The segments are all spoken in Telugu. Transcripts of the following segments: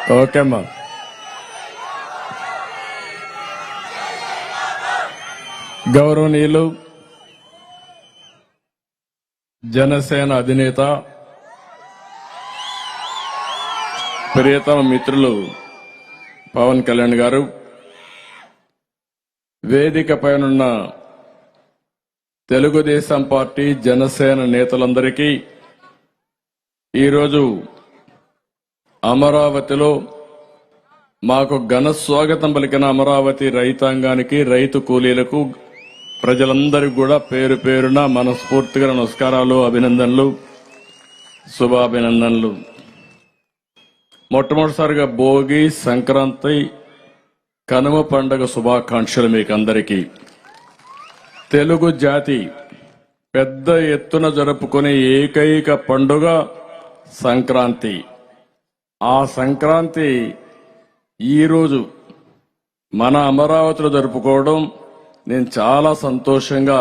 ఓకే అమ్మా. గౌరవనీయులు జనసేన అధినేత ప్రియతమ మిత్రులు పవన్ కళ్యాణ్ గారు, వేదిక పైనున్న తెలుగుదేశం పార్టీ జనసేన నేతలందరికీ ఈరోజు అమరావతిలో మాకు ఘన స్వాగతం పలికిన అమరావతి రైతాంగానికి, రైతు కూలీలకు, ప్రజలందరికీ కూడా పేరు పేరున మనస్ఫూర్తిగా నమస్కారాలు, అభినందనలు, శుభాభినందనలు. మొట్టమొదటిసారిగా భోగి, సంక్రాంతి, కనుమ పండుగ శుభాకాంక్షలు మీకు అందరికీ. తెలుగు జాతి పెద్ద ఎత్తున జరుపుకునే ఏకైక పండుగ సంక్రాంతి. ఆ సంక్రాంతి ఈరోజు మన అమరావతిలో జరుపుకోవడం నేను చాలా సంతోషంగా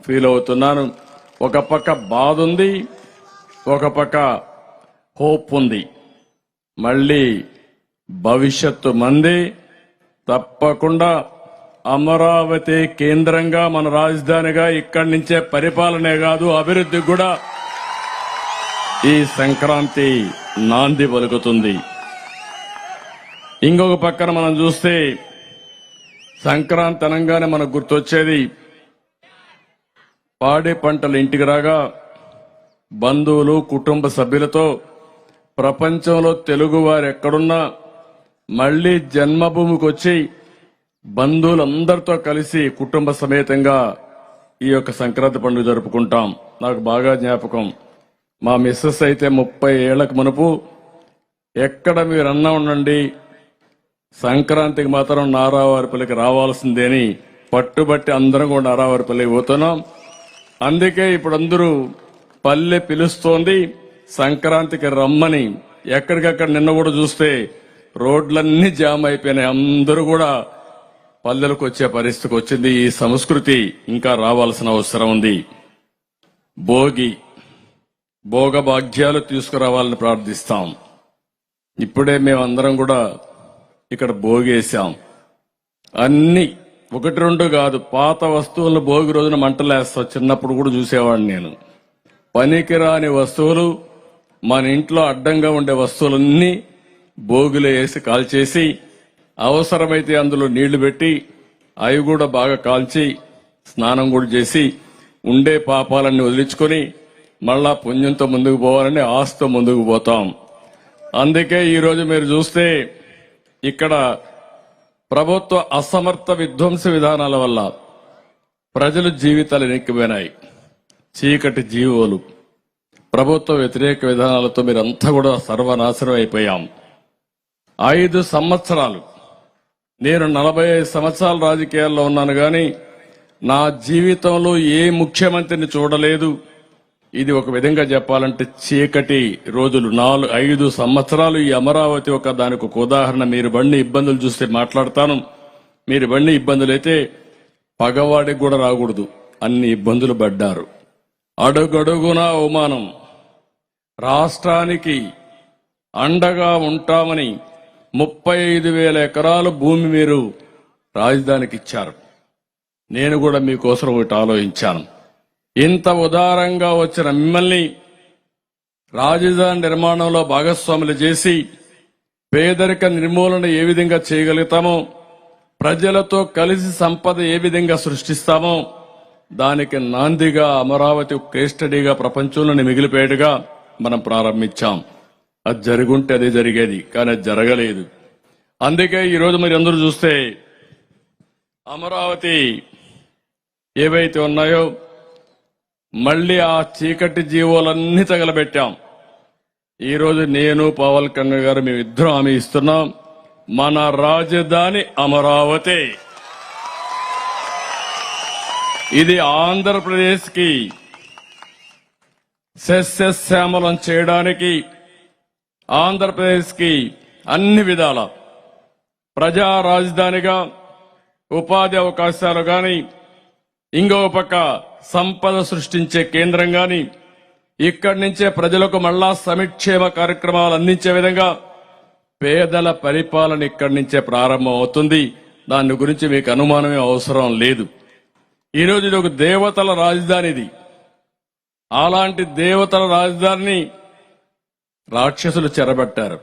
ఫీల్ అవుతున్నాను. ఒక పక్క బాధ ఉంది, ఒక పక్క హోప్ ఉంది. మళ్ళీ భవిష్యత్తు మంది, తప్పకుండా అమరావతి కేంద్రంగా మన రాజధానిగా ఇక్కడి నుంచే పరిపాలనే కాదు అభివృద్ధి కూడా ఈ సంక్రాంతి నాంది పలుకుతుంది. ఇంకొక పక్కన మనం చూస్తే సంక్రాంతి అనగానే మనకు గుర్తొచ్చేది పాడి పంటలు ఇంటికి రాగా బంధువులు, కుటుంబ సభ్యులతో ప్రపంచంలో తెలుగు వారు ఎక్కడున్నా మళ్లీ జన్మభూమికి వచ్చి బంధువులందరితో కలిసి కుటుంబ సమేతంగా ఈ యొక్క సంక్రాంతి పండుగ జరుపుకుంటాం. నాకు బాగా జ్ఞాపకం. మా మిస్సెస్ అయితే 30 ఏళ్లకు మునుపు ఎక్కడ మీరన్నా ఉండండి, సంక్రాంతికి మాత్రం నారావారిపల్లికి రావాల్సిందేని పట్టుబట్టి అందరం కూడా నారావారిపల్లి పోతున్నాం. అందుకే ఇప్పుడు అందరూ పల్లె పిలుస్తోంది సంక్రాంతికి రమ్మని. ఎక్కడికక్కడ నిన్న కూడా చూస్తే రోడ్లన్నీ జామ్ అయిపోయినాయి. అందరూ కూడా పల్లెలకు వచ్చే పరిస్థితికి వచ్చింది. ఈ సంస్కృతి ఇంకా రావాల్సిన అవసరం ఉంది. భోగభాగ్యాలు తీసుకురావాలని ప్రార్థిస్తాం. ఇప్పుడే మేమందరం కూడా ఇక్కడ భోగేశాం. అన్ని 1-2 కాదు, పాత వస్తువులను భోగి రోజున మంటలేస్తా. చిన్నప్పుడు కూడా చూసేవాడిని నేను. పనికిరాని వస్తువులు, మన ఇంట్లో అడ్డంగా ఉండే వస్తువులన్నీ భోగిలో వేసి కాల్చేసి, అవసరమైతే అందులో నీళ్లు పెట్టి అవి కూడా బాగా కాల్చి స్నానం కూడా చేసి ఉండే పాపాలన్నీ వదిలించుకొని మళ్ళా పుణ్యంతో ముందుకు పోవాలని ఆశతో ముందుకు పోతాం. అందుకే ఈరోజు మీరు చూస్తే ఇక్కడ ప్రభుత్వ అసమర్థ విధ్వంస విధానాల వల్ల ప్రజల జీవితాలు వెనక్కిపోయినాయి. చీకటి జీవోలు, ప్రభుత్వ వ్యతిరేక విధానాలతో మీరంతా కూడా సర్వనాశనం అయిపోయాం. 5 సంవత్సరాలు, నేను 45 సంవత్సరాల రాజకీయాల్లో ఉన్నాను కానీ నా జీవితంలో ఏ ముఖ్యమంత్రిని చూడలేదు. ఇది ఒక విధంగా చెప్పాలంటే చీకటి రోజులు. 5 సంవత్సరాలు ఈ అమరావతి దానికి ఒక ఉదాహరణ. మీరు బండి ఇబ్బందులు చూస్తే మాట్లాడతాను. మీరు బండి ఇబ్బందులు అయితే పగవాడికి కూడా రాకూడదు, అన్ని ఇబ్బందులు పడ్డారు. అడుగడుగునా అవమానం. రాష్ట్రానికి అండగా ఉంటామని 35,000 ఎకరాలు భూమి మీరు రాజధానికి ఇచ్చారు. నేను కూడా మీకోసం ఒకటి ఆలోచించాను. ఇంత ఉదారంగా వచ్చిన మిమ్మల్ని రాజధాని నిర్మాణంలో భాగస్వాములు చేసి పేదరిక నిర్మూలన ఏ విధంగా చేయగలుగుతామో, ప్రజలతో కలిసి సంపద ఏ విధంగా సృష్టిస్తామో దానికి నాందిగా అమరావతి కేస్ స్టడీగా ప్రపంచంలోని మిగిలిపోయేట్టుగా మనం ప్రారంభించాం. అది జరుగుంటే అదే జరిగేది, కానీ అది జరగలేదు. అందుకే ఈరోజు మీరు అందరూ చూస్తే అమరావతి ఏవైతే ఉన్నాయో మళ్లీ ఆ చీకటి జీవోలన్నీ తగలబెట్టాం. ఈరోజు నేను, పవన్ కళ్యాణ్ గారు మేమిద్దరం హామీ ఇస్తున్నాం, మన రాజధాని అమరావతి. ఇది ఆంధ్రప్రదేశ్ కి సస్యశ్యామలం చేయడానికి, ఆంధ్రప్రదేశ్ కి అన్ని విధాల ప్రజా రాజధానిగా ఉపాధి అవకాశాలు గాని, ఇంకో పక్క సంపద సృష్టించే కేంద్రం గాని, ఇక్కడి నుంచే ప్రజలకు మళ్ళా సంక్షేమ కార్యక్రమాలు అందించే విధంగా పేదల పరిపాలన ఇక్కడి నుంచే ప్రారంభం అవుతుంది. దాని గురించి మీకు అనుమానమే అవసరం లేదు. ఈరోజు ఇది ఒక దేవతల రాజధాని. ఇది అలాంటి దేవతల రాజధానిని రాక్షసులు చెరబట్టారు.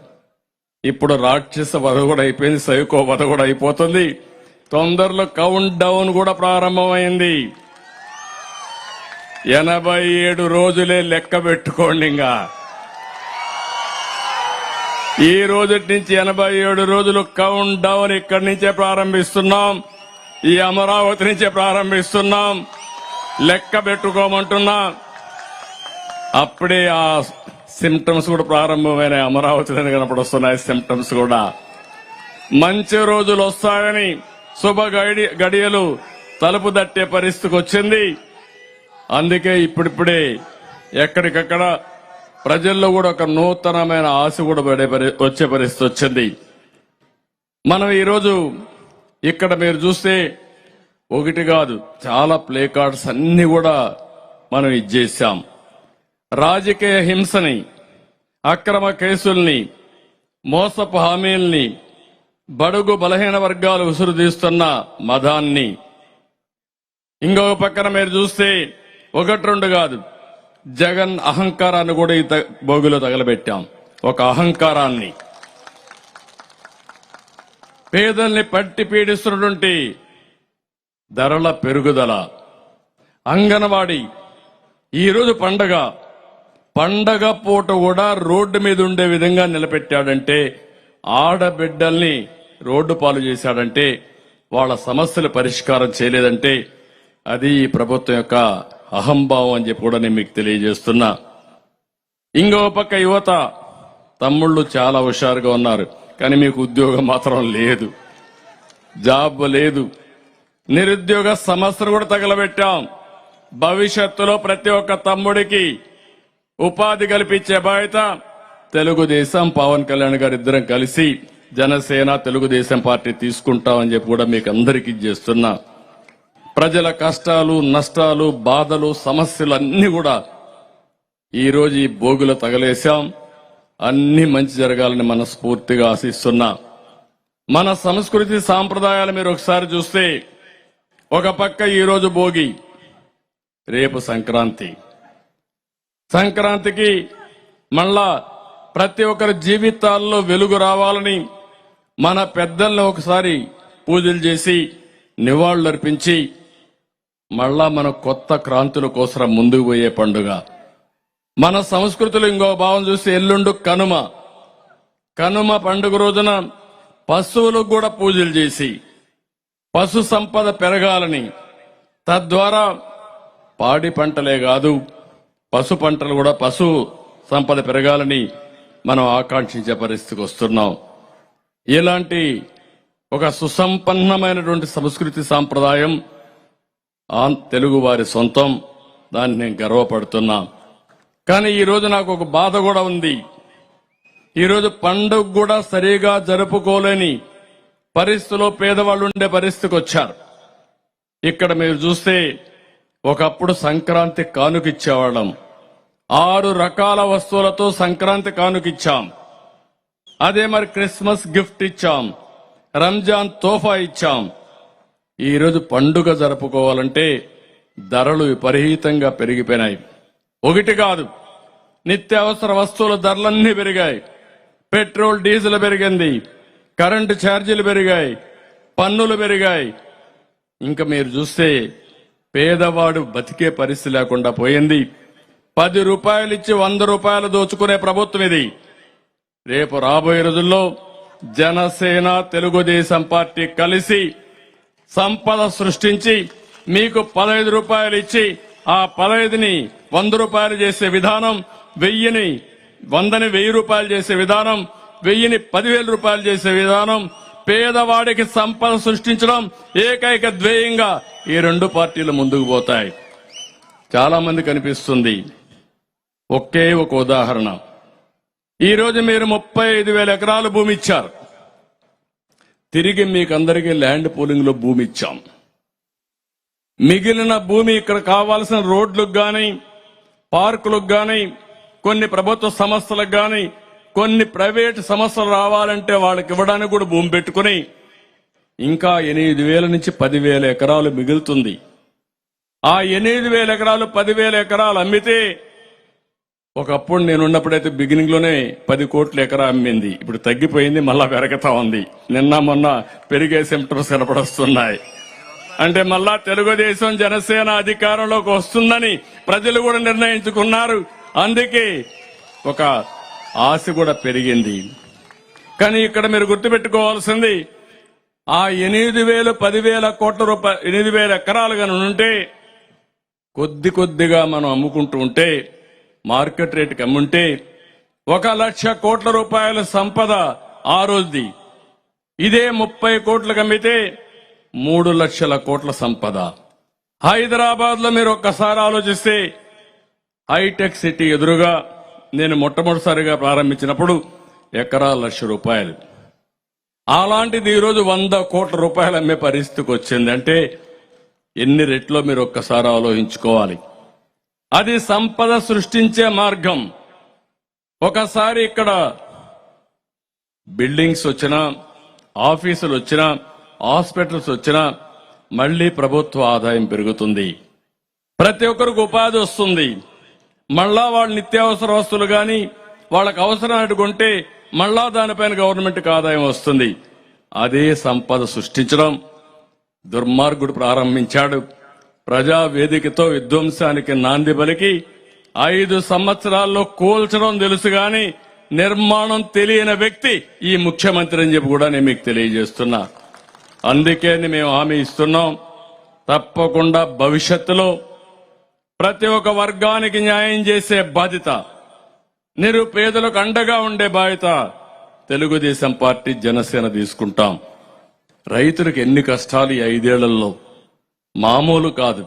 ఇప్పుడు రాక్షస వధ కూడా అయిపోయింది, సైకో వధ కూడా అయిపోతుంది. తొందరలో కౌంట్ డౌన్ కూడా ప్రారంభమైంది. 87 రోజులే లెక్క పెట్టుకోండి. ఇంకా ఈ రోజు నుంచి 87 రోజులు కౌంట్ డౌన్ ఇక్కడి నుంచే ప్రారంభిస్తున్నాం. ఈ అమరావతి నుంచే ప్రారంభిస్తున్నాం. లెక్క పెట్టుకోమంటున్నా. అప్పుడే ఆ సిమ్టమ్స్ కూడా ప్రారంభమైన అమరావతి కనపడొస్తున్నాయి. సిమ్టమ్స్ కూడా మంచి రోజులు వస్తాయని శుభ గడియలు తలుపు తట్టే పరిస్థితికి వచ్చింది. అందుకే ఇప్పుడిప్పుడే ఎక్కడికక్కడ ప్రజల్లో కూడా ఒక నూతనమైన ఆశ కూడా వచ్చే పరిస్థితి వచ్చింది. మనం ఈరోజు ఇక్కడ మీరు చూస్తే ఒకటి కాదు, చాలా ప్లే కార్డ్స్ అన్ని కూడా మనం ఇచ్చేసాం. రాజకీయ హింసని, అక్రమ కేసుల్ని, మోసపు హామీల్ని, బడుగు బలహీన వర్గాలు ఉసురుదీస్తున్న మదాన్ని, ఇంకొక పక్కన మీరు చూస్తే ఒకటి రెండు కాదు, జగన్ అహంకారాన్ని కూడా ఈ బోగులో తగలబెట్టాం. ఒక అహంకారాన్ని, పేదల్ని పట్టి పీడిస్తున్నటువంటి ధరల పెరుగుదల, అంగన్వాడీ ఈరోజు పండగ పూట కూడా రోడ్డు మీద ఉండే విధంగా నిలబెట్టాడంటే, ఆడబిడ్డల్ని రోడ్డు పాలు చేశాడంటే, వాళ్ళ సమస్యలు పరిష్కారం చేయలేదంటే అది ఈ ప్రభుత్వం యొక్క అహంభావం అని చెప్పి కూడా నేను మీకు తెలియజేస్తున్నా. ఇంకో పక్క యువత తమ్ముళ్ళు చాలా హుషారుగా ఉన్నారు, కానీ మీకు ఉద్యోగం మాత్రం లేదు, జాబ్ లేదు. నిరుద్యోగ సమస్యను కూడా తగలబెట్టాం. భవిష్యత్తులో ప్రతి ఒక్క తమ్ముడికి ఉపాధి కల్పించే బాధ్యత తెలుగుదేశం, పవన్ కళ్యాణ్ గారు ఇద్దరం కలిసి జనసేన, తెలుగుదేశం పార్టీ తీసుకుంటామని చెప్పి కూడా మీకు అందరికీ చేస్తున్నా. ప్రజల కష్టాలు, నష్టాలు, బాధలు, సమస్యలు అన్ని కూడా ఈరోజు ఈ బోగులో తగలేశాం. అన్ని మంచి జరగాలని మనస్ఫూర్తిగా ఆశిస్తున్నా. మన సంస్కృతి సాంప్రదాయాలు మీరు ఒకసారి చూస్తే, ఒక పక్క ఈరోజు భోగి, రేపు సంక్రాంతి. సంక్రాంతికి మళ్ళా ప్రతి ఒక్కరి జీవితాల్లో వెలుగు రావాలని మన పెద్దలను ఒకసారి పూజలు చేసి నివాళులర్పించి మళ్ళా మన కొత్త క్రాంతుల కోసం ముందుకు పోయే పండుగ. మన సంస్కృతిలో ఇంకో భావం చూస్తే ఎల్లుండు కనుమ పండుగ రోజున పశువులకు కూడా పూజలు చేసి పశు సంపద పెరగాలని, తద్వారా పాడి పంటలే కాదు పశు పంటలు కూడా, పశు సంపద పెరగాలని మనం ఆకాంక్షించే పరిస్థితికి వస్తున్నాం. ఇలాంటి ఒక సుసంపన్నమైనటువంటి సంస్కృతి సాంప్రదాయం తెలుగు వారి సొంతం. దాన్ని నేను గర్వపడుతున్నా. కానీ ఈరోజు నాకు ఒక బాధ కూడా ఉంది. ఈరోజు పండుగ కూడా సరిగా జరుపుకోలేని పరిస్థితిలో పేదవాళ్ళు ఉండే పరిస్థితికి వచ్చారు. ఇక్కడ మీరు చూస్తే ఒకప్పుడు సంక్రాంతి కానుకిచ్చేవాళ్ళం. 6 రకాల వస్తువులతో సంక్రాంతి కానుకిచ్చాం. అదే మరి క్రిస్మస్ గిఫ్ట్ ఇచ్చాం, రంజాన్ తోఫా ఇచ్చాం. ఈరోజు పండుగ జరుపుకోవాలంటే ధరలు విపరీతంగా పెరిగిపోయినాయి. ఒకటి కాదు, నిత్యావసర వస్తువుల ధరలన్నీ పెరిగాయి. పెట్రోల్, డీజిల్ పెరిగింది, కరెంటు ఛార్జీలు పెరిగాయి, పన్నులు పెరిగాయి. ఇంకా మీరు చూస్తే పేదవాడు బతికే పరిస్థితి లేకుండా పోయింది. 10 రూపాయలు ఇచ్చి 100 రూపాయలు దోచుకునే ప్రభుత్వం ఇది. రేపు రాబోయే రోజుల్లో జనసేన, తెలుగుదేశం పార్టీ కలిసి సంపద సృష్టించి మీకు 15 రూపాయలు ఇచ్చి ఆ 15ని 100 రూపాయలు చేసే విధానం, 100ని 1000 రూపాయలు చేసే విధానం, 1000ని 10,000 రూపాయలు చేసే విధానం, పేదవాడికి సంపద సృష్టించడం ఏకైక ధ్యేయంగా ఈ 2 పార్టీలు ముందుకు పోతాయి. చాలా మంది కనిపిస్తుంది. ఒకే ఒక ఉదాహరణ, ఈరోజు మీరు 35,000 ఎకరాలు భూమి ఇచ్చారు. తిరిగి మీకు అందరికీ ల్యాండ్ పూలింగ్ లో భూమి ఇచ్చాం. మిగిలిన భూమి ఇక్కడ కావాల్సిన రోడ్లకు గాని, పార్కులకు గాని, కొన్ని ప్రభుత్వ సంస్థలకు గాని, కొన్ని ప్రైవేట్ సంస్థలు రావాలంటే వాళ్ళకి ఇవ్వడానికి కూడా భూమి పెట్టుకుని ఇంకా 8,000 నుంచి 10,000 ఎకరాలు మిగులుతుంది. ఆ 8,000 ఎకరాలు 10,000 ఎకరాలు అమ్మితే ఒకప్పుడు నేనున్నప్పుడైతే బిగినింగ్ లోనే 10 కోట్ల ఎకరా అమ్మింది. ఇప్పుడు తగ్గిపోయింది, మళ్ళా పెరుగుతా ఉంది. నిన్న మొన్న పెరిగే సిమ్టమ్స్ కనపడొస్తున్నాయి. అంటే మళ్ళా తెలుగుదేశం జనసేన అధికారంలోకి వస్తుందని ప్రజలు కూడా నిర్ణయించుకున్నారు. అందుకే ఒక ఆశ కూడా పెరిగింది. కానీ ఇక్కడ మీరు గుర్తుపెట్టుకోవాల్సింది ఆ 8,000 10,000 కోట్ల రూపాయలు 8,000 ఎకరాలు కనుక ఉంటే కొద్ది కొద్దిగా మనం అమ్ముకుంటూ ఉంటే మార్కెట్ రేటుకి అమ్ముంటే 1,00,000 కోట్ల రూపాయల సంపద ఆ రోజుది. ఇదే 30 కోట్లకు అమ్మితే 3,00,000 కోట్ల సంపద. హైదరాబాద్ లో మీరు ఒక్కసారి ఆలోచిస్తే హైటెక్ సిటీ ఎదురుగా నేను మొట్టమొదటిసారిగా ప్రారంభించినప్పుడు ఎకరా 1,00,000 రూపాయలు. అలాంటిది ఈరోజు 100 కోట్ల రూపాయలు అమ్మే పరిస్థితికి వచ్చింది. అంటే ఎన్ని రెట్లో మీరు ఒక్కసారి ఆలోచించుకోవాలి. అది సంపద సృష్టించే మార్గం. ఒకసారి ఇక్కడ బిల్డింగ్స్ వచ్చినా, ఆఫీసులు వచ్చినా, హాస్పిటల్స్ వచ్చినా మళ్లీ ప్రభుత్వ ఆదాయం పెరుగుతుంది. ప్రతి ఒక్కరికి ఉపాధి వస్తుంది. మళ్ళా వాళ్ళ నిత్యావసర వస్తువులు గాని వాళ్ళకు అవసరం కొంటే మళ్ళా దానిపైన గవర్నమెంట్కి ఆదాయం వస్తుంది. అదే సంపద సృష్టించడం దుర్మార్గుడు ప్రారంభించాడు. ప్రజా వేదికతో విధ్వంసానికి నాంది పలికి 5 సంవత్సరాల్లో కూల్చడం తెలుసు గాని నిర్మాణం తెలియని వ్యక్తి ఈ ముఖ్యమంత్రి అని చెప్పి కూడా నేను మీకు తెలియజేస్తున్నా. అందుకే మేము హామీ ఇస్తున్నాం, తప్పకుండా భవిష్యత్తులో ప్రతి ఒక్క వర్గానికి న్యాయం చేసే బాధ్యత, నిరుపేదలకు అండగా ఉండే బాధ్యత తెలుగుదేశం పార్టీ జనసేన తీసుకుంటాం. రైతులకు ఎన్ని కష్టాలు ఈ 5 ఏళ్లలో మామూలు కాదు.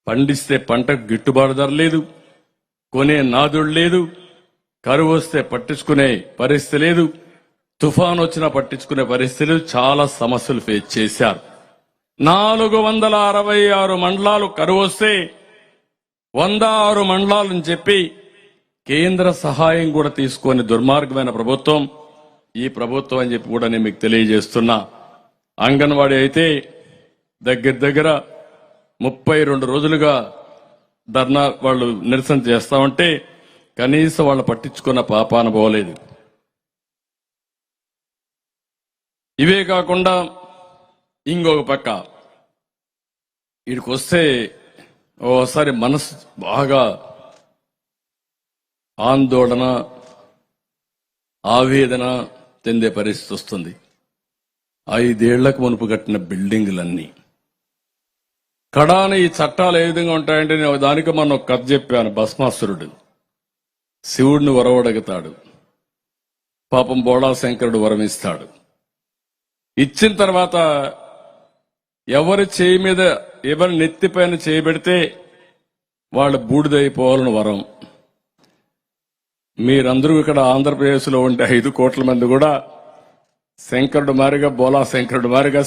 పండిస్తే పంటకు గిట్టుబాటు ధర లేదు, కొనే నాదుడు లేదు, కరువు వస్తే పట్టించుకునే పరిస్థితి లేదు, తుఫాను వచ్చినా పట్టించుకునే పరిస్థితి లేదు. చాలా సమస్యలు ఫేస్ చేశారు. 466 మండలాలు కరువు వస్తే 106 మండలాలని చెప్పి కేంద్ర సహాయం కూడా తీసుకొని దుర్మార్గమైన ప్రభుత్వం ఈ ప్రభుత్వం అని చెప్పి కూడా నేను మీకు తెలియజేస్తున్నా. అంగన్వాడీ అయితే దగ్గర 32 రోజులుగా ధర్నా వాళ్ళు నిరసన చేస్తామంటే కనీసం వాళ్ళు పట్టించుకున్న పాపాన పోలేదు. ఇవే కాకుండా ఇంకొక పక్క వీడికి వస్తే ఓసారి మనసు బాగా ఆందోళన ఆవేదన చెందే పరిస్థితి వస్తుంది. 5 ఏళ్లకు మునుపు కట్టిన బిల్డింగులన్నీ కడాన ఈ చట్టాలు ఏ విధంగా ఉంటాయంటే నేను దానికి మనం ఒక కథ చెప్పాను. భస్మాసురుడు శివుడిని వరవడగతాడు, పాపం బోళా శంకరుడు వరమిస్తాడు. ఇచ్చిన తర్వాత ఎవరి చేయి మీద ఎవరి నెత్తిపైన చేయబెడితే వాళ్ళు బూడిదైపోవాలని వరం. మీరందరూ ఇక్కడ ఆంధ్రప్రదేశ్లో ఉండే 5 కోట్ల మంది కూడా శంకరుడు మారిగా బోలా శంకరుడు మారిగా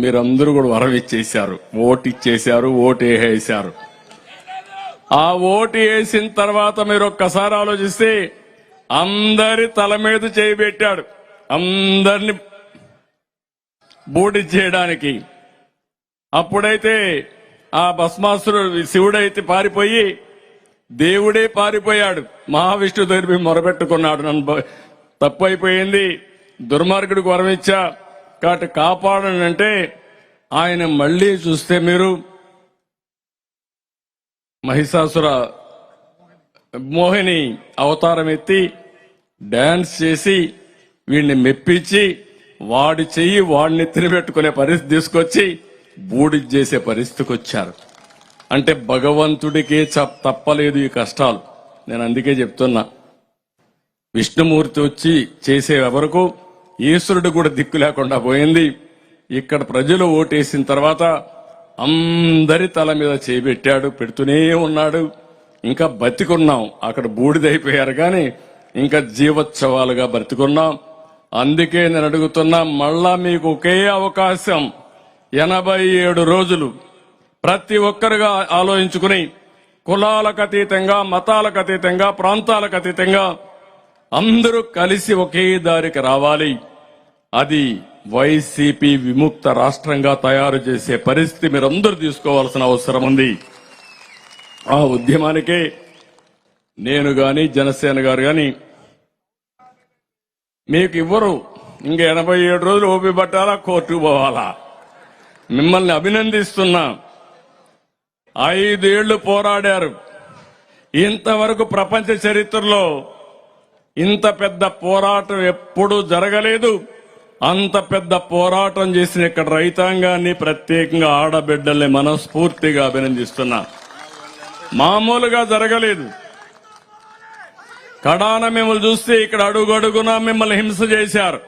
మీరందరూ కూడా వరం ఇచ్చేశారు, ఓటు ఇచ్చేశారు, ఓటు వేసేశారు. ఆ ఓటు వేసిన తర్వాత మీరు ఒక్కసారి ఆలోచిస్తే అందరి తల మీద చేయబెట్టాడు, అందరిని బూడి చేయడానికి. అప్పుడైతే ఆ భస్మాసురుడు శివుడైతే పారిపోయి దేవుడే పారిపోయాడు, మహావిష్ణు దగ్గర మొరబెట్టుకున్నాడు. నన్ను తప్పు అయిపోయింది, దుర్మార్గుడికి వరమిచ్చా కాబట్టి కాపాడనంటే ఆయన మళ్లీ చూస్తే మీరు మహిషాసుర మోహిని అవతారం ఎత్తి డాన్స్ చేసి వీడిని మెప్పించి వాడి చెయ్యి వాడిని తినిపెట్టుకునే పరిస్థితి తీసుకొచ్చి బూడి చేసే పరిస్థితికి వచ్చారు. అంటే భగవంతుడికే తప్పలేదు ఈ కష్టాలు. నేను అందుకే చెప్తున్నా, విష్ణుమూర్తి వచ్చి చేసే వరకు ఈశ్వరుడు కూడా దిక్కు లేకుండా పోయింది. ఇక్కడ ప్రజలు ఓటేసిన తర్వాత అందరి తల మీద చేయబెట్టాడు, పెడుతూనే ఉన్నాడు. ఇంకా బతికున్నాం, అక్కడ బూడిదైపోయారు కానీ ఇంకా జీవోత్సవాలుగా బతికున్నాం. అందుకే నేను అడుగుతున్నా, మళ్ళా మీకు ఒకే అవకాశం 87 రోజులు ప్రతి ఒక్కరుగా ఆలోచించుకుని కులాలకు అతీతంగా, మతాలకు అతీతంగా, ప్రాంతాలకు అతీతంగా అందరూ కలిసి ఒకే దారికి రావాలి. అది వైసీపీ విముక్త రాష్ట్రంగా తయారు చేసే పరిస్థితి మీరందరూ తీసుకోవాల్సిన అవసరం ఉంది. ఆ ఉద్యమానికే నేను గాని జనసేన గారు గాని మీకు ఇవ్వరు. ఇంక 87 రోజులు ఓపి పట్టాలా, కోర్టుకు పోవాలా? మిమ్మల్ని అభినందిస్తున్నా. 5 ఏళ్లు పోరాడారు. ఇంతవరకు ప్రపంచ చరిత్రలో ఇంత పెద్ద పోరాటం ఎప్పుడూ జరగలేదు. అంత పెద్ద పోరాటం చేసిన ఇక్కడ రైతాంగాన్ని, ప్రత్యేకంగా ఆడబిడ్డల్ని మనస్ఫూర్తిగా అభినందిస్తున్నా. మామూలుగా జరగలేదు. కడాన మిమ్మల్ని చూస్తే ఇక్కడ అడుగడుగునా మిమ్మల్ని హింస చేశారు.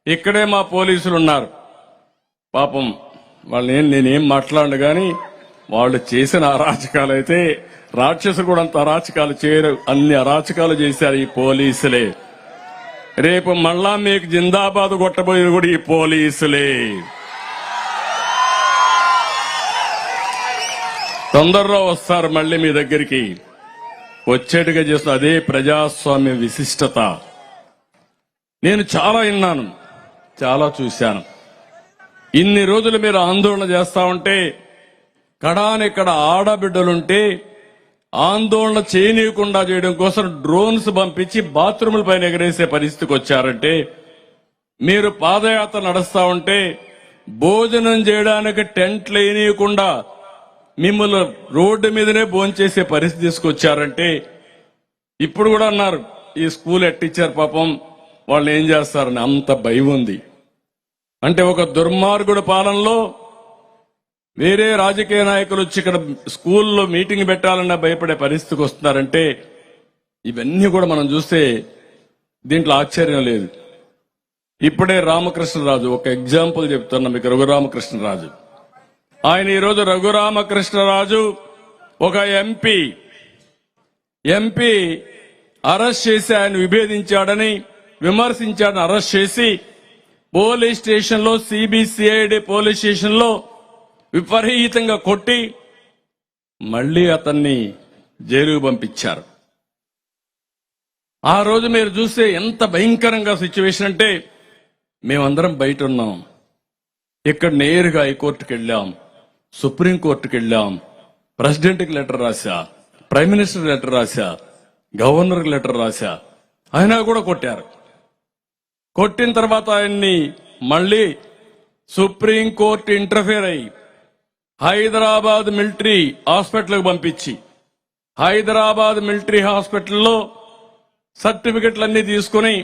ఇక్కడే మా పోలీసులు ఉన్నారు. పాపం వాళ్ళని నేనేం మాట్లాడను గాని వాళ్ళు చేసిన అరాచకాలు అయితే రాక్షసులు కూడా అంత అరాచకాలు చేయరు. అన్ని అరాచకాలు చేశారు ఈ పోలీసులే. రేపు మళ్ళా మీకు జిందాబాద్ కొట్టబోయేది కూడా ఈ పోలీసులే. తొందరలో వస్తారు మళ్ళీ మీ దగ్గరికి. వచ్చేట్టుగా చేస్తున్న అదే ప్రజాస్వామ్య విశిష్టత. నేను చాలా విన్నాను, చాలా చూశాను. ఇన్ని రోజులు మీరు ఆందోళన చేస్తా ఉంటే, కడాని ఇక్కడ ఆడబిడ్డలుంటే ఆందోళన చేయనీయకుండా చేయడం కోసం డ్రోన్స్ పంపించి బాత్రూముల పైన ఎగరేసే పరిస్థితికి వచ్చారంటే, మీరు పాదయాత్ర నడుస్తా ఉంటే భోజనం చేయడానికి టెంట్లు వేయనీయకుండా మిమ్మల్ని రోడ్డు మీదనే భోంచేసే పరిస్థితి తీసుకొచ్చారంటే, ఇప్పుడు కూడా అన్నారు ఈ స్కూల్ ఎట్టిచ్చారు పాపం వాళ్ళు ఏం చేస్తారని. అంత భయం ఉంది. అంటే ఒక దుర్మార్గుడు పాలనలో వేరే రాజకీయ నాయకులు వచ్చి ఇక్కడ స్కూల్లో మీటింగ్ పెట్టాలన్నా భయపడే పరిస్థితికి వస్తున్నారంటే, ఇవన్నీ కూడా మనం చూస్తే దీంట్లో ఆశ్చర్యం లేదు. ఇప్పుడే రామకృష్ణరాజు ఒక ఎగ్జాంపుల్ చెప్తున్నా మీకు. రఘురామకృష్ణరాజు ఆయన ఈరోజు రఘురామకృష్ణరాజు ఒక ఎంపీ అరెస్ట్ చేసి ఆయన విభేదించాడని విమర్శించాడని అరెస్ట్ చేసి పోలీస్ స్టేషన్ లో, సిబిసిఐడి పోలీస్ స్టేషన్ లో విపరీతంగా కొట్టి మళ్లీ అతన్ని జైలుకు పంపించారు. ఆ రోజు మీరు చూస్తే ఎంత భయంకరంగా సిచ్యువేషన్ అంటే, మేమందరం బయట ఉన్నాం. ఇక్కడ నేరుగా హైకోర్టుకు వెళ్ళాం, సుప్రీంకోర్టుకు వెళ్ళాం, ప్రెసిడెంట్కి లెటర్ రాశా, ప్రైమ్ మినిస్టర్ లెటర్ రాశా, గవర్నర్కి లెటర్ రాశా. అయినా కూడా కొట్టారు. కొట్టిన తర్వాత ఆయన్ని మళ్లీ సుప్రీంకోర్టు ఇంటర్ఫియర్ అయ్యి హైదరాబాద్ మిలిటరీ హాస్పిటల్కి పంపించి, హైదరాబాద్ మిలిటరీ హాస్పిటల్లో సర్టిఫికెట్లన్నీ తీసుకుని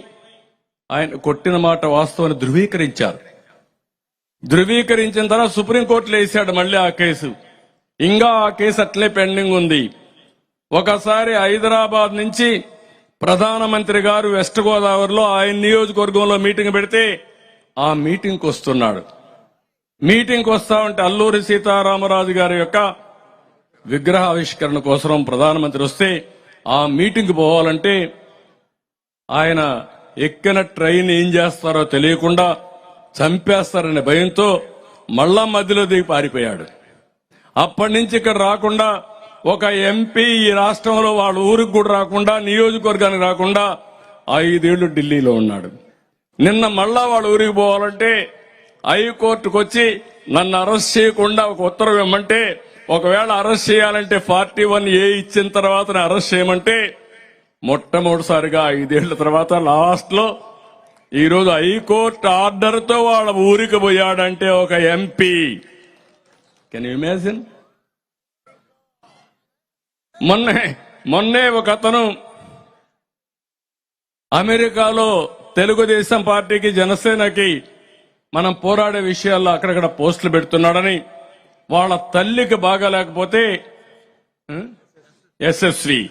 ఆయన కొట్టిన మాట వాస్తవాన్ని ధృవీకరించారు. ధృవీకరించిన తర్వాత సుప్రీంకోర్టులో వేశాడు మళ్ళీ ఆ కేసు. ఇంకా ఆ కేసు అట్లే పెండింగ్ ఉంది. ఒకసారి హైదరాబాద్ నుంచి ప్రధానమంత్రి గారు వెస్ట్ గోదావరిలో ఆయన నియోజకవర్గంలో మీటింగ్ పెడితే ఆ మీటింగ్కి వస్తున్నాడు. మీటింగ్కి వస్తా ఉంటే అల్లూరి సీతారామరాజు గారి యొక్క విగ్రహావిష్కరణ కోసం ప్రధానమంత్రి వస్తే ఆ మీటింగ్ పోవాలంటే ఆయన ఎక్కిన ట్రైన్ ఏం చేస్తారో తెలియకుండా చంపేస్తారనే భయంతో మళ్ళా మధ్యలో దిగి పారిపోయాడు. అప్పటి నుంచి ఇక్కడ రాకుండా ఒక ఎంపీ ఈ రాష్ట్రంలో వాళ్ళ ఊరికి కూడా రాకుండా, నియోజకవర్గానికి రాకుండా 5 ఏళ్లు ఢిల్లీలో ఉన్నాడు. నిన్న మళ్ళా వాళ్ళ ఊరికి పోవాలంటే హైకోర్టుకు వచ్చి నన్ను అరెస్ట్ చేయకుండా ఒక ఉత్తర్వు ఇవ్వమంటే, ఒకవేళ అరెస్ట్ చేయాలంటే 41A ఇచ్చిన తర్వాత అరెస్ట్ చేయమంటే, మొట్టమొదటిసారిగా 5 ఏళ్ల తర్వాత లాస్ట్ లో ఈరోజు హైకోర్టు ఆర్డర్ తో వాళ్ళ ఊరికి పోయాడంటే ఒక ఎంపీ. Can you imagine? మొన్నే ఒక అతను అమెరికాలో తెలుగుదేశం పార్టీకి, జనసేనకి మనం పోరాడే విషయాల్లో అక్కడక్కడ పోస్టులు పెడుతున్నాడని వాళ్ళ తల్లికి బాగాలేకపోతే, యశస్వి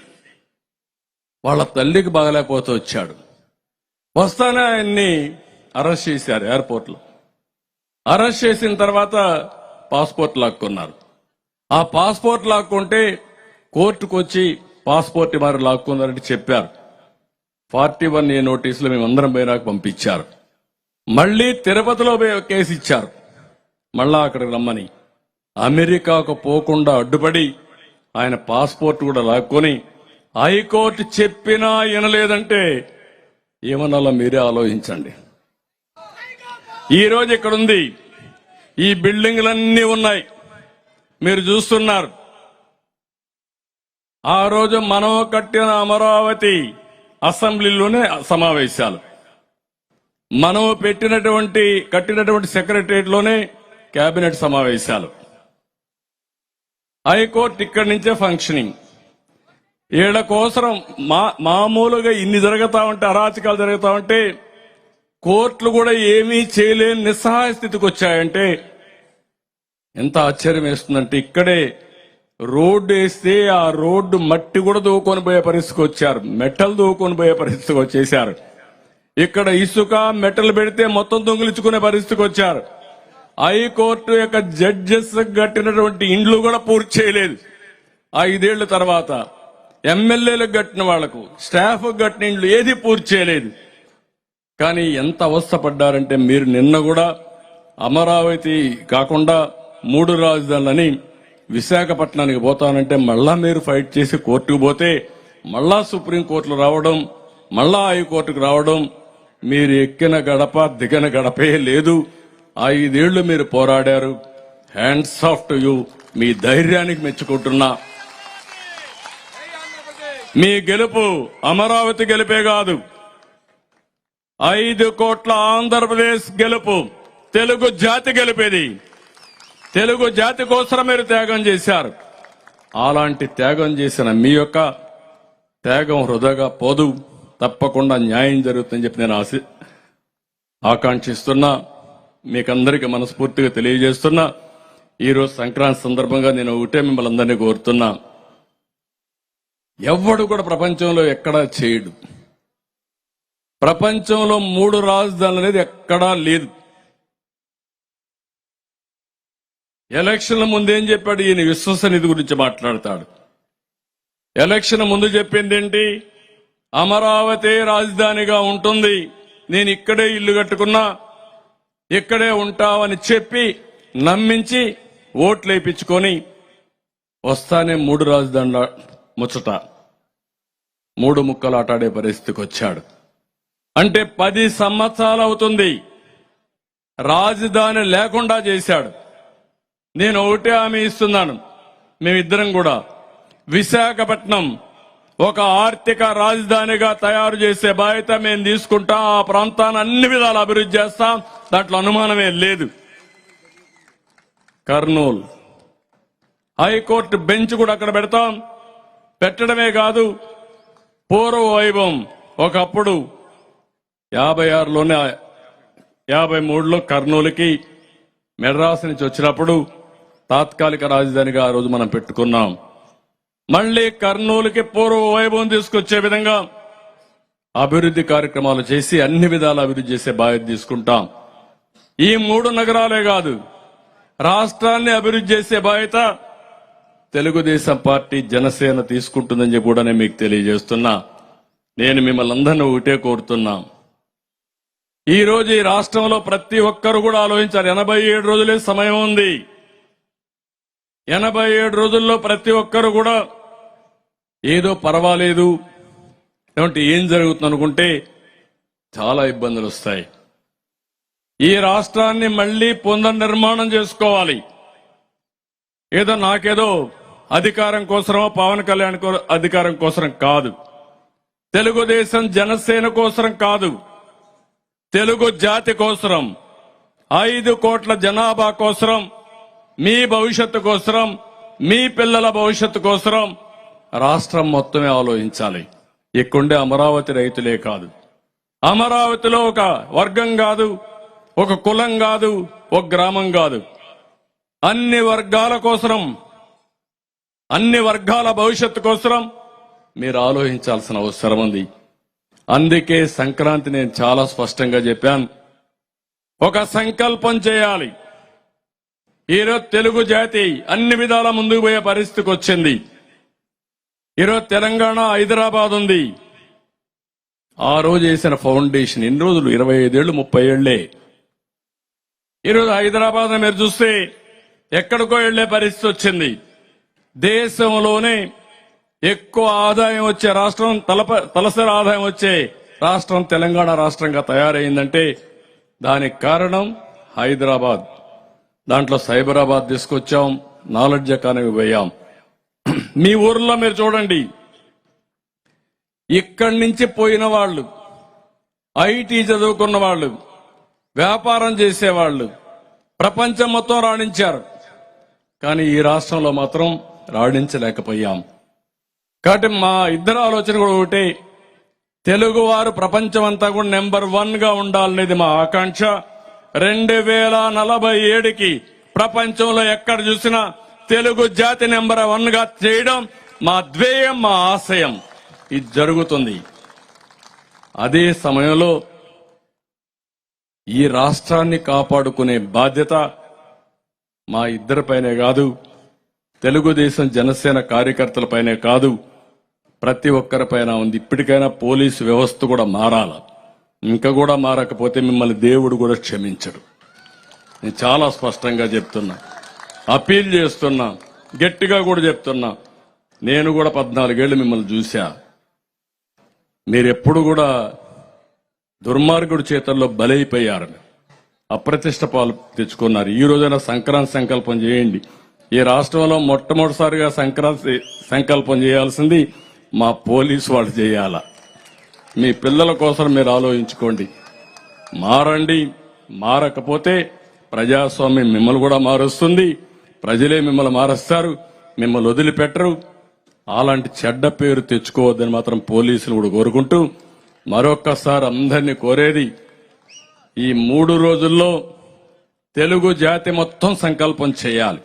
వాళ్ళ తల్లికి బాగాలేకపోతే వచ్చాడు. వస్తానే ఆయన్ని అరెస్ట్ చేశారు ఎయిర్పోర్ట్ లో. అరెస్ట్ చేసిన తర్వాత పాస్పోర్ట్ లాక్కున్నారు. ఆ పాస్పోర్ట్ లాక్కుంటే కోర్టుకు వచ్చి పాస్పోర్ట్ మరి లాక్కున్నారని చెప్పారు. 41A నోటీసులు మేమందరం పోయినాక పంపించారు. మళ్లీ తిరుపతిలో కేసు ఇచ్చారు. మళ్ళా అక్కడికి రమ్మని అమెరికాకు పోకుండా అడ్డుపడి ఆయన పాస్పోర్ట్ కూడా లాక్కొని హైకోర్టు చెప్పినా వినలేదంటే ఏమనాలో మీరే ఆలోచించండి. ఈ రోజు ఇక్కడ ఉంది, ఈ బిల్డింగ్లన్నీ ఉన్నాయి, మీరు చూస్తున్నారు. ఆ రోజు మనం కట్టిన అమరావతి అసెంబ్లీలోనే సమావేశాలు, మనం కట్టినటువంటి సెక్రటరియట్ లోనే కేబినెట్ సమావేశాలు, హైకోర్టు ఇక్కడి నుంచే ఫంక్షనింగ్. వీళ్ళ కోసరం మామూలుగా ఇన్ని జరుగుతా ఉంటే, అరాచకాలు జరుగుతా ఉంటే కోర్టులు కూడా ఏమీ చేయలేని నిస్సహాయ స్థితికి వచ్చాయంటే ఎంత ఆశ్చర్యం వేస్తుందంటే, ఇక్కడే రోడ్డు వేస్తే ఆ రోడ్డు మట్టి కూడా దూకొని పోయే పరిస్థితికి వచ్చారు, మెటల్ దూకొని పోయే పరిస్థితికి వచ్చేశారు. ఇక్కడ ఇసుక మెటల్ పెడితే మొత్తం దొంగిలించుకునే పరిస్థితికి వచ్చారు. హైకోర్టు యొక్క జడ్జెస్ కట్టినటువంటి ఇండ్లు కూడా పూర్తి చేయలేదు 5 ఏళ్ల తర్వాత. ఎమ్మెల్యేలకు కట్టిన వాళ్లకు, స్టాఫ్ కట్టిన ఇండ్లు ఏది పూర్తి చేయలేదు. కానీ ఎంత అవస్థపడ్డారంటే, మీరు నిన్న కూడా అమరావతి కాకుండా 3 రాజధానులని విశాఖపట్నానికి పోతానంటే మళ్ళా మీరు ఫైట్ చేసి కోర్టుకు పోతే మళ్ళా సుప్రీంకోర్టులు రావడం, మళ్ళా హైకోర్టుకు రావడం, మీరు ఎక్కిన గడప దిగిన గడపే లేదు. 5 ఏళ్లు మీరు పోరాడారు. Hands off to you. మీ ధైర్యానికి మెచ్చుకుంటున్నా. మీ గెలుపు అమరావతి గెలుపే కాదు, 5 కోట్ల ఆంధ్రప్రదేశ్ గెలుపు, తెలుగు జాతి గెలిపేది. తెలుగు జాతి కోసం మీరు త్యాగం చేశారు. అలాంటి త్యాగం చేసిన మీ యొక్క త్యాగం వృధాగా పోదు, తప్పకుండా న్యాయం జరుగుతుందని చెప్పి నేను ఆకాంక్షిస్తున్నా. మీకందరికీ మనస్ఫూర్తిగా తెలియజేస్తున్నా. ఈరోజు సంక్రాంతి సందర్భంగా నేను ఒకటే మిమ్మల్ని అందరినీ కోరుతున్నా, ఎవ్వడు కూడా ప్రపంచంలో ఎక్కడా చేయడు. ప్రపంచంలో 3 రాజధానులు అనేది ఎక్కడా లేదు. ఎలక్షన్ల ముందేం చెప్పాడు ఈయన? విశ్వసనీయత గురించి మాట్లాడతాడు. ఎలక్షన్ ముందు చెప్పింది ఏంటి? అమరావతి రాజధానిగా ఉంటుంది, నేను ఇక్కడే ఇల్లు కట్టుకున్నా, ఇక్కడే ఉంటామని చెప్పి నమ్మించి ఓట్లు వేయించుకొని వస్తానే 3 రాజధానుల ముచ్చట 3 ముక్కలు ఆటాడే పరిస్థితికి వచ్చాడు. అంటే 10 సంవత్సరాలు అవుతుంది రాజధాని లేకుండా చేశాడు. నేను ఒకటే హామీ ఇస్తున్నాను, మేమిద్దరం కూడా విశాఖపట్నం ఒక ఆర్థిక రాజధానిగా తయారు చేసే బాధ్యత మేము తీసుకుంటాం. ఆ ప్రాంతాన్ని అన్ని విధాలు అభివృద్ధి చేస్తాం, దాంట్లో అనుమానమే లేదు. కర్నూలు హైకోర్టు బెంచ్ కూడా అక్కడ పెడతాం. పెట్టడమే కాదు, పూర్వ వైభవం ఒకప్పుడు 56లోనే 53లో కర్నూలుకి మెడ్రాస్ నుంచి వచ్చినప్పుడు తాత్కాలిక రాజధానిగా ఆ రోజు మనం పెట్టుకున్నాం. మళ్లీ కర్నూలుకి పూర్వ వైభవం తీసుకొచ్చే విధంగా అభివృద్ధి కార్యక్రమాలు చేసి అన్ని విధాలు అభివృద్ధి చేసే బాధ్యత తీసుకుంటాం. ఈ 3 నగరాలే కాదు, రాష్ట్రాన్ని అభివృద్ధి చేసే బాధ్యత తెలుగుదేశం పార్టీ, జనసేన తీసుకుంటుందని చెప్పి కూడా నేను మీకు తెలియజేస్తున్నా. నేను మిమ్మల్ని అందరినీ ఒకటే కోరుతున్నా, ఈ రోజు ఈ రాష్ట్రంలో ప్రతి ఒక్కరు కూడా ఆలోచించారు. 87 రోజులే సమయం ఉంది. 87 రోజుల్లో ప్రతి ఒక్కరు కూడా ఏదో పర్వాలేదు, ఏమంటే ఏం జరుగుతుంది అనుకుంటే చాలా ఇబ్బందులు వస్తాయి. ఈ రాష్ట్రాన్ని మళ్లీ పునర్నిర్మాణం చేసుకోవాలి. ఏదో నాకేదో అధికారం కోసమో పవన్ కళ్యాణ్ అధికారం కోసం కాదు, తెలుగుదేశం జనసేన కోసం కాదు, తెలుగు జాతి కోసం, 5 కోట్ల జనాభా కోసం, మీ భవిష్యత్తు కోసం, మీ పిల్లల భవిష్యత్తు కోసం రాష్ట్రం మొత్తమే ఆలోచించాలి. ఇక్కడుండే అమరావతి రైతులే కాదు, అమరావతిలో ఒక వర్గం కాదు, ఒక కులం కాదు, ఒక గ్రామం కాదు, అన్ని వర్గాల కోసం, అన్ని వర్గాల భవిష్యత్తు కోసం మీరు ఆలోచించాల్సిన అవసరం ఉంది. అందుకే సంక్రాంతి నేను చాలా స్పష్టంగా చెప్పాను, ఒక సంకల్పం చేయాలి. ఈరోజు తెలుగు జాతి అన్ని విధాల ముందుకు పోయే పరిస్థితికి వచ్చింది. ఈరోజు తెలంగాణ, హైదరాబాద్ ఉంది. ఆ రోజు వేసిన ఫౌండేషన్ ఎన్ని రోజులు? 25 ఏళ్లు, 30 ఏళ్లే. ఈరోజు హైదరాబాద్ మీరు చూస్తే ఎక్కడికో వెళ్లే పరిస్థితి వచ్చింది. దేశంలోనే ఎక్కువ ఆదాయం వచ్చే రాష్ట్రం, తలసరి ఆదాయం వచ్చే రాష్ట్రం తెలంగాణ రాష్ట్రంగా తయారైందంటే దానికి కారణం హైదరాబాద్. దాంట్లో సైబరాబాద్ తీసుకొచ్చాం, నాలెడ్జ్ ఎకానమీ పోయాం. మీ ఊర్లో మీరు చూడండి, ఇక్కడి నుంచి పోయిన వాళ్ళు, ఐటీ చదువుకున్న వాళ్ళు, వ్యాపారం చేసేవాళ్ళు ప్రపంచం మొత్తం రాణించారు. కానీ ఈ రాష్ట్రంలో మాత్రం రాణించలేకపోయాం. కాబట్టి మా ఇద్దరు ఆలోచన కూడా ఒకటే, తెలుగువారు ప్రపంచం అంతా కూడా నెంబర్ 1 గా ఉండాలనేది మా ఆకాంక్ష. 2047కి ప్రపంచంలో ఎక్కడ చూసినా తెలుగు జాతి నెంబర్ 1 గా చేయడం మా ధ్యేయం, మా ఆశయం. ఇది జరుగుతుంది. అదే సమయంలో ఈ రాష్ట్రాన్ని కాపాడుకునే బాధ్యత మా ఇద్దరిపైనే కాదు, తెలుగుదేశం జనసేన కార్యకర్తలపైనే కాదు, ప్రతి ఒక్కరిపైన ఉంది. ఇప్పటికైనా పోలీసు వ్యవస్థ కూడా మారాల. ఇంకా కూడా మారకపోతే మిమ్మల్ని దేవుడు కూడా క్షమించడు. నేను చాలా స్పష్టంగా చెప్తున్నా, అపీల్ చేస్తున్నా, గట్టిగా కూడా చెప్తున్నా. నేను కూడా 14 ఏళ్లు మిమ్మల్ని చూశా. మీరెప్పుడు కూడా దుర్మార్గుడి చేతల్లో బలైపోయారు, అప్రతిష్ట పాలు తెచ్చుకున్నారు. ఈ రోజైనా సంక్రాంతి సంకల్పం చేయండి. ఈ రాష్ట్రంలో మొట్టమొదటిసారిగా సంక్రాంతి సంకల్పం చేయాల్సింది మా పోలీసు వాళ్ళు చేయాల. మీ పిల్లల కోసం మీరు ఆలోచించుకోండి. మారండి. మారకపోతే ప్రజాస్వామ్యం మిమ్మల్ని కూడా మారుస్తుంది, ప్రజలే మిమ్మల్ని మారుస్తారు, మిమ్మల్ని వదిలిపెట్టరు. అలాంటి చెడ్డ పేరు తెచ్చుకోవద్దని మాత్రం పోలీసులు కూడా కోరుకుంటూ, మరొక్కసారి అందరినీ కోరేది, ఈ 3 రోజుల్లో తెలుగు జాతి మొత్తం సంకల్పం చేయాలి.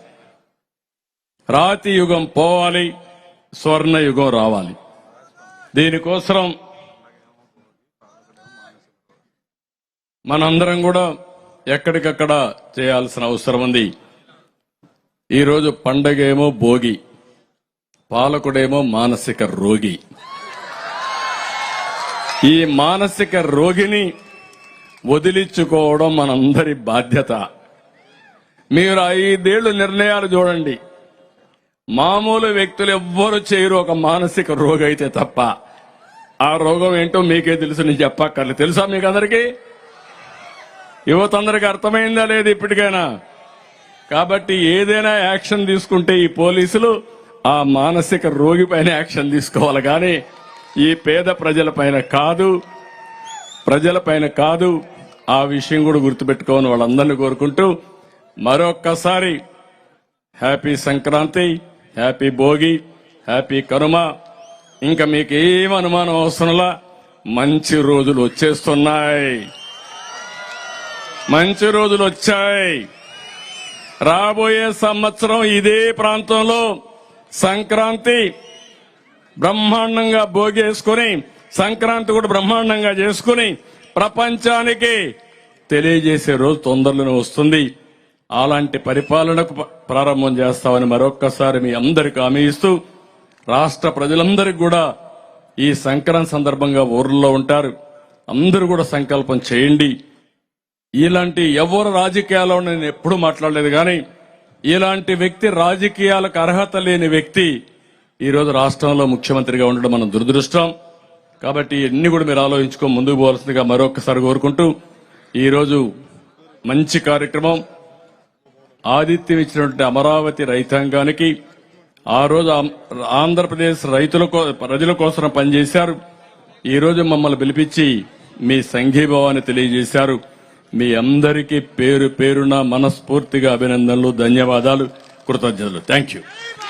రాతి యుగం పోవాలి, స్వర్ణ యుగం రావాలి. దీనికోసం మనందరం కూడా ఎక్కడికక్కడ చేయాల్సిన అవసరం ఉంది. ఈరోజు పండగేమో భోగి, పాలకుడేమో మానసిక రోగి. ఈ మానసిక రోగిని వదిలించుకోవడం మనందరి బాధ్యత. మీరు 5 ఏళ్లు నిర్ణయాలు చూడండి, మామూలు వ్యక్తులు ఎవ్వరు చేయరు ఒక మానసిక రోగి అయితే తప్ప. ఆ రోగం ఏంటో మీకే తెలుసు, నేను చెప్పక్కర్లేదు. తెలుసా మీకు అందరికీ? యువత అందరికీ అర్థమైందా లేదు ఇప్పటికైనా? కాబట్టి ఏదైనా యాక్షన్ తీసుకుంటే ఈ పోలీసులు ఆ మానసిక రోగి పైన యాక్షన్ తీసుకోవాలి, కానీ ఈ పేద ప్రజలపైన కాదు, ప్రజలపైన కాదు. ఆ విషయం కూడా గుర్తుపెట్టుకోని వాళ్ళందరినీ కోరుకుంటూ మరొక్కసారి happy Sankranti, happy Bhogi, happy Kanuma. ఇంకా మీకు ఏం అనుమానం అవసరంలా, మంచి రోజులు వచ్చేస్తున్నాయి, మంచి రోజులు వచ్చాయి. రాబోయే సంవత్సరం ఇదే ప్రాంతంలో సంక్రాంతి బ్రహ్మాండంగా భోగేసుకుని, సంక్రాంతి కూడా బ్రహ్మాండంగా చేసుకుని ప్రపంచానికి తెలియజేసే రోజు తొందరలోనే వస్తుంది. అలాంటి పరిపాలనకు ప్రారంభం చేస్తామని మరొక్కసారి మీ అందరికీ హామీ ఇస్తూ, రాష్ట్ర ప్రజలందరికీ కూడా ఈ సంక్రాంతి సందర్భంగా ఊర్లో ఉంటారు, అందరూ కూడా సంకల్పం చేయండి. ఇలాంటి ఎవరు రాజకీయాల్లో నేను ఎప్పుడూ మాట్లాడలేదు, కానీ ఇలాంటి వ్యక్తి, రాజకీయాలకు అర్హత లేని వ్యక్తి ఈరోజు రాష్ట్రంలో ముఖ్యమంత్రిగా ఉండడం మన దురదృష్టం. కాబట్టి ఇన్ని కూడా మీరు ఆలోచించుకో ముందుకు పోవాల్సిందిగా మరొకసారి కోరుకుంటూ, ఈరోజు మంచి కార్యక్రమం, ఆతిథ్యం ఇచ్చినటువంటి అమరావతి రైతాంగానికి, ఆ రోజు ఆంధ్రప్రదేశ్ ప్రజల కోసం పనిచేశారు, ఈ రోజు మమ్మల్ని పిలిపించి మీ సంఘీభావాన్ని తెలియజేశారు. మీ అందరికీ పేరు పేరున మనస్ఫూర్తిగా అభినందనలు, ధన్యవాదాలు, కృతజ్ఞతలు. Thank you.